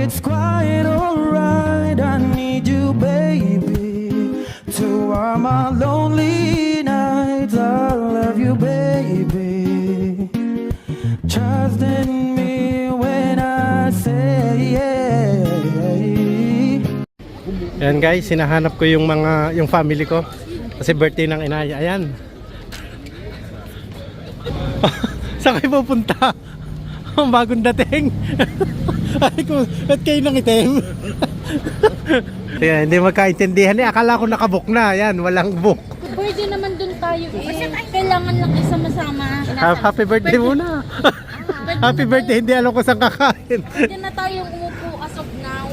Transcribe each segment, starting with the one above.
it's quite alright. I need you, baby, to warm my lonely nights. I love you, baby. Trust in me when I say yeah. Ayan guys, hinahanap ko yung family ko kasi birthday ng inaya. Ayan. Saan kayo pupunta? Ang bagong dating. Ay ko, ba't kayo nang itim? Ayan, hindi magkaintindihan eh. Akala ko nakabook na. Ayan, walang book. Pwede naman dun tayo eh. Kailangan lang isama-sama. Happy birthday muna. Happy birthday, hindi alam ko saan kakain. Pwede na tayong umupo as of now.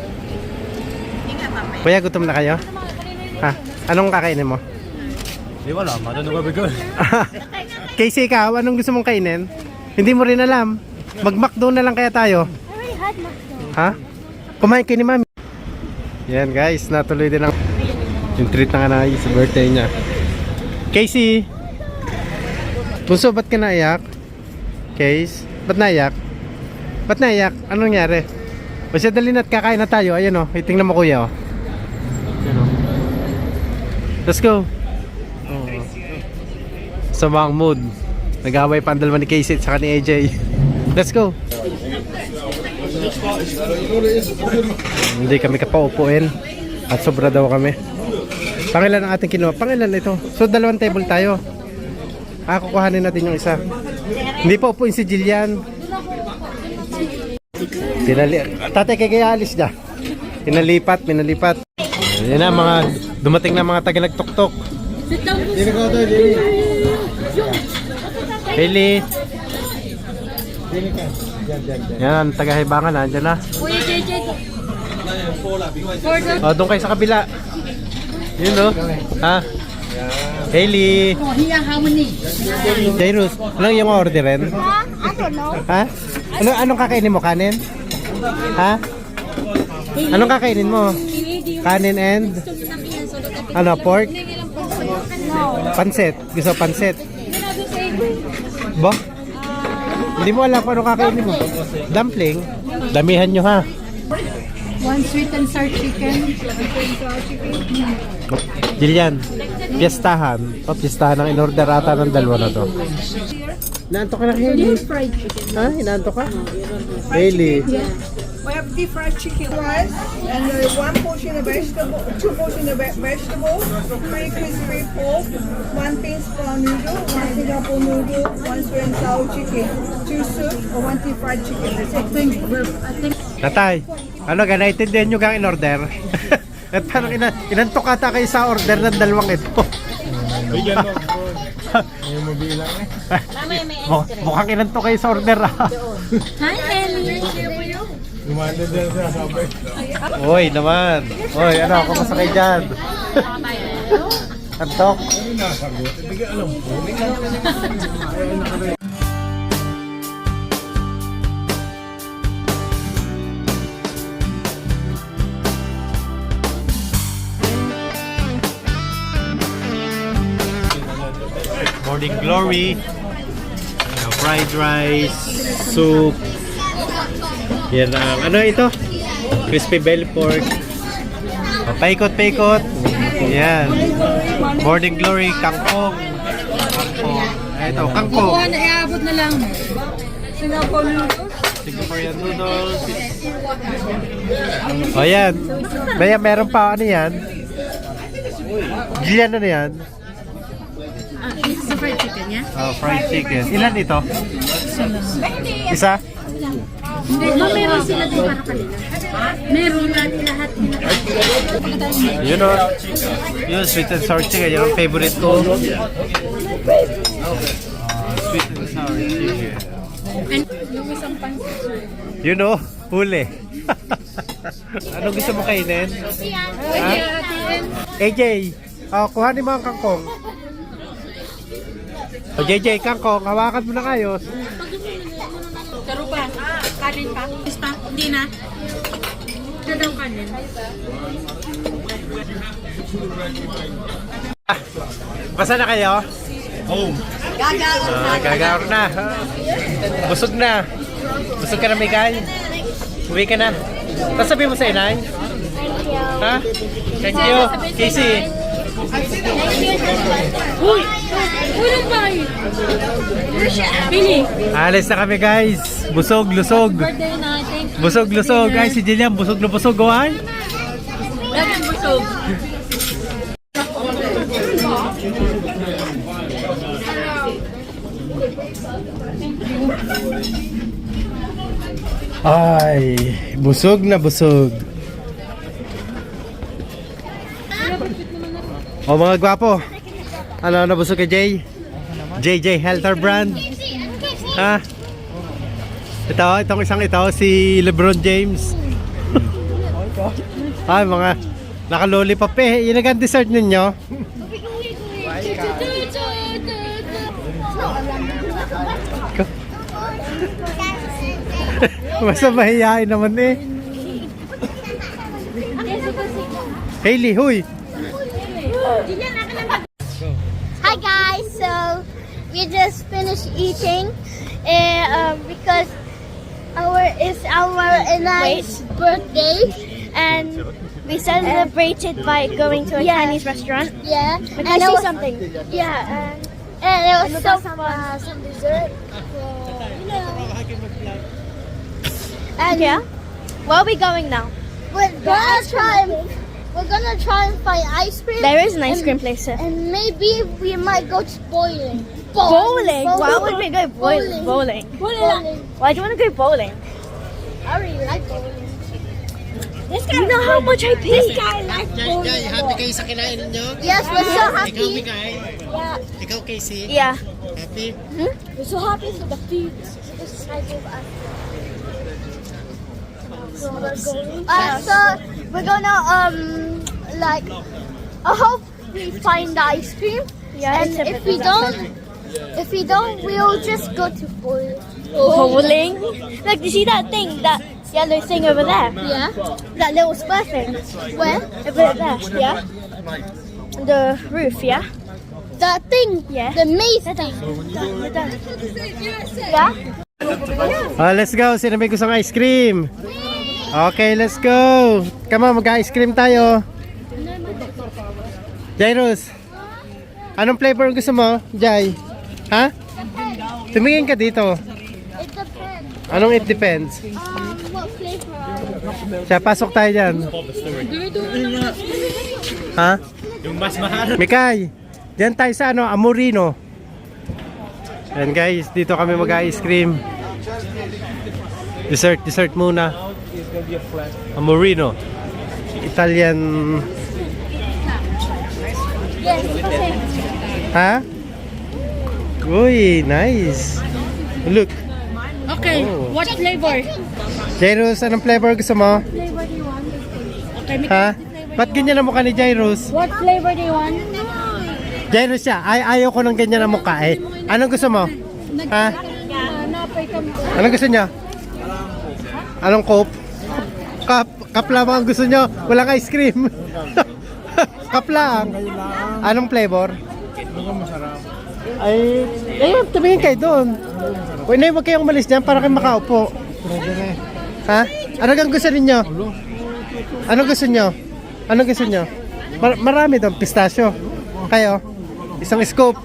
Kuya, gutom na kayo? Ha? Anong kakainin mo? Di wala, madano ka bigol. Casey, ikaw, anong gusto mong kainin? Hindi mo rin alam. Mag-McDo na lang kaya tayo. Ha? Kumain kayo ni Mami. Yan guys, natuloy din ang yung treat ng anay sa birthday niya. Casey! Bunso, ba't ka naiyak? Case? Ba't naiyak? Ba't naiyak? Anong nangyari? Basta dali na't kakain na tayo. Ayan o, tingnan mo kuya o. Ayan o. Let's go! Samang mood. Nag-away pa ang dalawa ni Casey at saka ni AJ. Let's go! Hindi kami kapaupuin at sobra daw kami. Pangilan ang ating kinuha? Pangilan ito? So dalawang table tayo. Kukuhanin natin yung isa. Hindi pa upuin si Jillian. Tatay kaya alis na. Pinalipat. Yan na mga dumating na mga taga nagtuktok. Hailey. Yan, taga-hibangan na, andyan na. Oh, doon kayo sa kabila. Yun no? Ha? Hailey. Jairus, anong yung orderin? Ha? Anong kakainin mo? Kanin? Ha? Anong kakainin mo? Kanin and? Ano, pork? Pansit. Gusto pansit? Ba? Hindi mo alam kung ano kakainin mo. Dumpling. Damihan nyo ha. One sweet and sour chicken. Jillian, piyestahan. O, piyestahan ang in-order ata ng dalawa na to. Inaantok ka na kay Hailey? Fried chicken. Ha? Inaantok ka? Hailey. We have deep fried chicken rice and one portion of vegetable, two portion of vegetables, 3 crispy pork, 1 pink prawn noodle, 1 Singapore noodle, 1 sweet and sour chicken, 2 soup, or 1 deep fried chicken. That's it. Thank you. Tatay, ano ka, naintindihan nyo kang in-order? At parang inantok ata kayo sa order ng dalawang ito. Bigyan mo. Ngayon mo bilang eh. Mukhang inantok kayo sa order ah. Hi, Ellie. Gumanda din sa sabay. Uy naman. Uy, ano, kumusta kayo dyan? Antok? Ano nasagot? Hindi ka alam po. Morning glory. Fried rice, soup. Yan ang ano ito? Crispy belly pork. Paikot. Yan. Morning glory, kangkong. Ito, kangkong. Iabot na lang. Singaporean noodles. O yan. Meron pa ano yan? Gillian ano yan? Sa fried chicken, yeah? Oh, fried chicken. Ilan ito? Isa? Hindi, meron sila din para kanila. Meron lahat. Yun o. Yun, sweet and sour chicken. Yun ang favorite ko. Sweet and sour chicken. And yung isang pansit. Yun o, huli. Ano gusto mo kainin? Ha? AJ, kuhanin mo ang kangkong. O JJ, kangkong, hawakan mo na kayo. Karo pa? Kanin pa? Basta? Hindi na? Ito daw kanin. Basta na kayo? Home. Gagawin na. Busog na. Busog ka na, Mikael? Uwi ka na. Tapos sabihin mo sa inay. Ha? Thank you. Casey. Uy! Ulang bahay! Pili! Alis na kami guys. Busog, lusog. Birthday na, thank you. Busog, lusog. Ay, si Jillian, busog na busog. Gawan. Lagyan busog. Ay, busog na busog. O mga gwapo. Ano nabusog kay Jay? JJ Helter Brand. Ha? Itong isang ito si LeBron James. Ay, mga naka-lollipop eh. Yun ang dessert ninyo. Basta mahihain naman eh. Hailey, huy. Hi guys, so we just finished eating because it's our nice birthday and we celebrated by going to a Chinese restaurant. Yeah, and I see something. Yeah, and it was so fun. Some dessert. And yeah, where are we going now? We're gonna try and find ice cream. There is an ice cream place here. And maybe we might go to bowling. Bowling? Why would we go bowling? Bowling. Why do you want to go bowling? I really like bowling. This guy, you know how much I pay? This guy likes bowling. Jay, happy kayo sa kinain ninyo? Yes, we're so Ikaw, happy. Mikay. Yeah. Ikaw, Casey. Yeah. Happy? We're so happy for the food. This guy gave us. So we're gonna like I hope we find the ice cream. Yeah. And if we don't, we'll just go to bowling. Bowling? Like, you see that thing, that yellow thing over there? Yeah. That little square thing. Where? Over there. Yeah. The roof. Yeah. That thing. Yeah. The maze thing. Yeah. Let's go. Sino may gustong ice cream? Okay, let's go. Come on, mag-ice cream tayo. Jairus, anong flavor ang gusto mo, Jai? Ha? Tumingin ka dito. It depends. Anong it depends? What flavor? Siya, pasok tayo dyan. Ha? Yung mas mahal. Mikay, dyan tayo sa ano, Amorino. And guys, dito kami mag-ice cream. Dessert muna. Amorino. Italian. Ha? Uy, nice. Look. Okay, Oh. what flavor? Jairus, anong flavor gusto mo? Okay, Ha? Ba't ganyan ang mukha ni Jairus? what flavor do you want? Jairus siya. Ayaw ko ng ganyan ang mukha eh. Anong gusto mo? Ha? Anong gusto niya? Anong coke? Cup lang ang gusto niyo. Walang ice cream. Cup lang. Anong flavor? Ay, tumingin kayo doon. Uy, na, huwag kayong umalis dyan para kayo makaupo. Ha? Ano ang gusto ninyo? Anong gusto nyo? Anong gusto nyo? Marami doon, pistachio. Kayo? Isang scoop.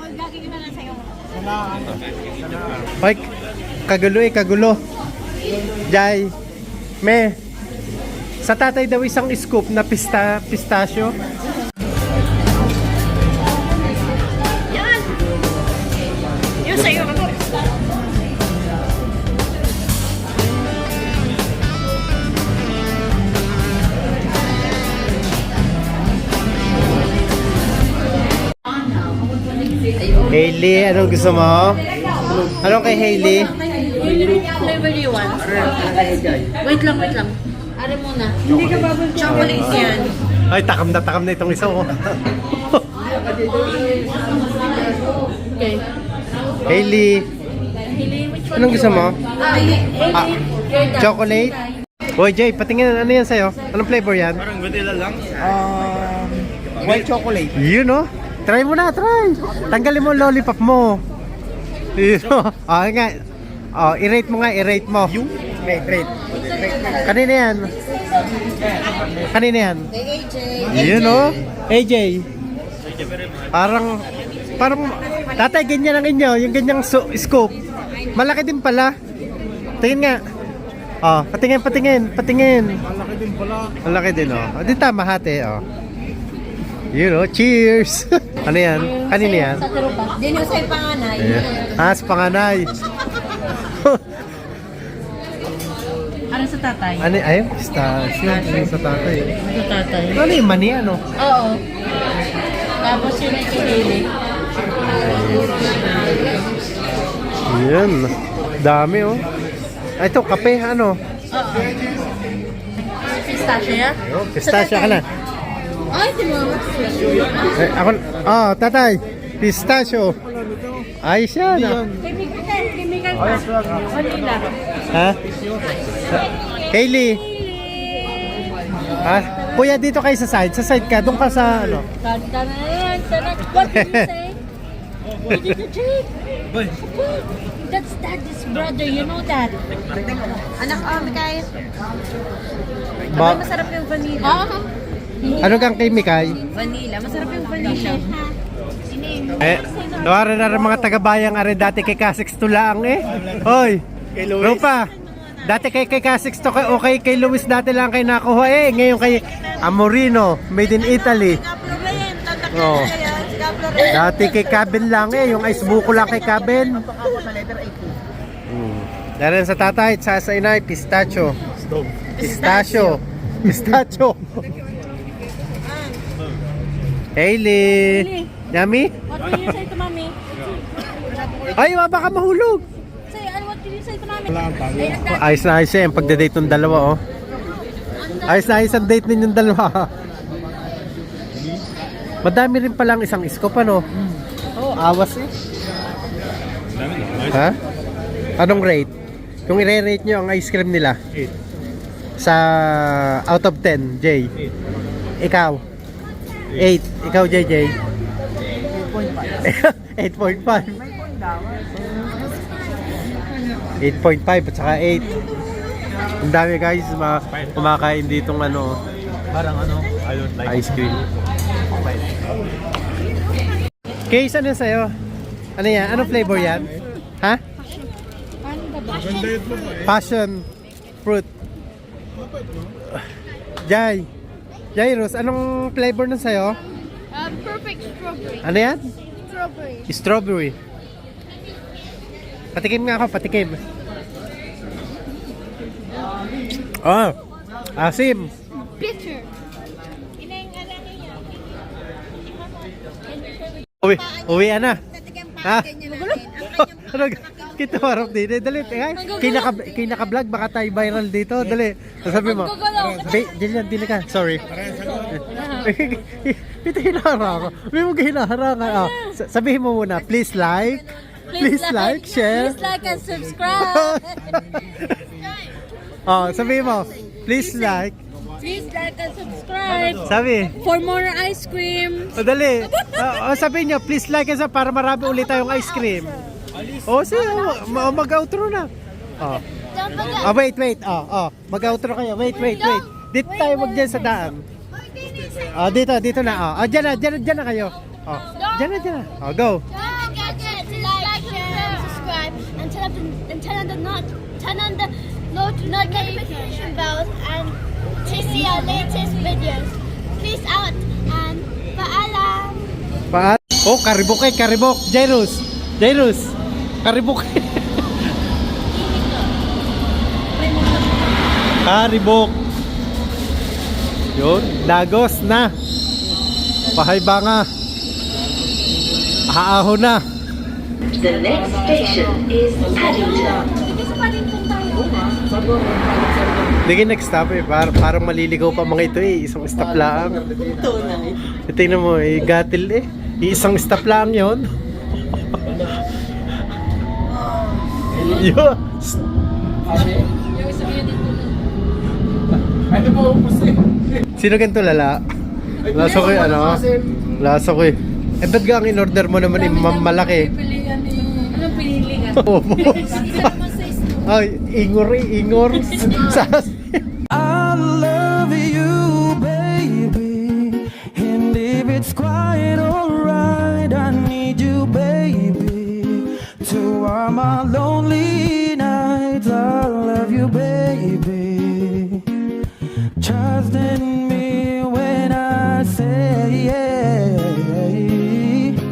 Hoy, kagulo. Jai, me. Sa tatay daw isang scoop na pistachio. Yung sa'yo. Hailey, anong gusto mo? Anong kay Hailey? Flavor do you want? Wait lang. Are muna. Hindi ka bubble chocolate yan. Ay, takam na itong isa oh. Okay. Hailey, anong gusto mo? Chocolate? Boy, Jay, patingin ano yan sa'yo? Anong flavor yan? Parang vanilla lang. White chocolate. Yun oh. Try mo na, try. Tanggalin mo ang lollipop mo. Yun oh. Oh, nga. Oh, i-rate mo nga, i-rate mo. Rate. Kanina yan. Kanina yan. Yun o. AJ. Parang, tatay, ganyan ang inyo. Yung ganyang scoop. Malaki din pala. Tingin nga. Oh, patingin. Malaki din pala. Malaki din oh. Di tama hati oh. Yun oh, cheers. Ano yan? Kanina yan? Sa trupa. Din yung sa'yo panganay. Ayan. Ah, sa panganay. Ano sa tatay? Ano, ayun, pistachio. Ano sa tatay? Sa tatay. Ano yung mani ano? Oo. Tapos yun ay kinili. Yan. Dami oh. Ay, ito, kape ano? Oo. Pistachio yan? Pistachio ka na. Ay, di mo. Eh, ako, tatay. Pistachio. Ayos yan ah. Chemical pa. Vanilla. Ha? Kaylee. Ha? Kuya, dito kayo sa side. Sa side ka. Doon ka sa ano. Kanta na yan. What did you say? What did you say? That's daddy's brother, you know that. Anak, Mikay. Masarap yung vanilla. Ano kang kay Mikay? Vanilla. Masarap yung vanilla. Eh, nawari na rin mga taga-bayang are dati kay Kasix to lang eh. Hoy, Rupa, dati kay Kasix to okay, kay Luis dati lang kay nakuha eh. Ngayon kay Amorino, made in Italy. Oh. Dati kay Cabin lang eh, yung ice buko lang kay Cabin. Dahil sa tatay, sa inay, pistachio. Pistachio. Hailey. Yummy? What did you say to mommy? Ay, baka mahulog. Say, what did you say to mommy? Ayos na ayos yung pagdadate ng dalawa, oh. Ayos na ayos ang date ninyong dalawa. Madami rin palang isang scoop, ano? Awas eh. Ha? Anong rate? Kung i-rate nyo ang ice cream nila? 8. Sa out of 10, Jay. Ikaw? 8. Ikaw, JJ? 8.5. 8.5 at saka 8. Ang dami guys, kumakain ditong ano, Parang ano, I don't like ice cream. Case, ano sa'yo? Ano yan? Anong flavor yan? Ha? Maganda yun mo eh. Passion fruit. Jairus, anong flavor nun sa'yo? Perfect strawberry. Ano yan? Strawberry. Strawberry. Patikim nga ako, patikim. Oh, asim. Bitter. Uwi na. Ha? Ano? Kita harap din. Dali, kinaka-vlog, baka tayo viral dito. Dali. Sabi mo. Dili ka. Sorry. Ito hinahara ko. May mo hinahara ka. Sabihin mo muna, please like, share. Please like and subscribe. Sabihin mo, please like. Please like and subscribe. Sabi. For more ice cream. Dali. Sabihin nyo, please like us para marami ulit tayong ice cream. Sige, mag-outro na. Don't forget. Wait. Mag-outro kayo. Wait. Dito tayo dyan sa daan. Dito na. Dyan na kayo. Dyan na. Go. Don't forget to like, share, and subscribe, and turn on the notification bells, and to see our latest videos. Peace out and paalam. Karibok. Jairus. Karibok. Karibok. Yun, Lagos na. Pahaybanga. Haahon na. The next station is Paddington. Hindi next stop eh. Parang maliligaw pa mga ito eh. Isang stop lang. Tingnan mo eh. Gatil eh. Isang stop lang yun. Yo. Sino ganito lala? Lasa ko Lasa ko eh. Ba't ga ang in-order mo naman malaki? Anong pinili ka? Opo. Ay, ingor. Sas. I love you, baby. And if it's quite alright, I need you, baby. To warm my lonely nights, I love you, baby. Trust in me when I say yeah.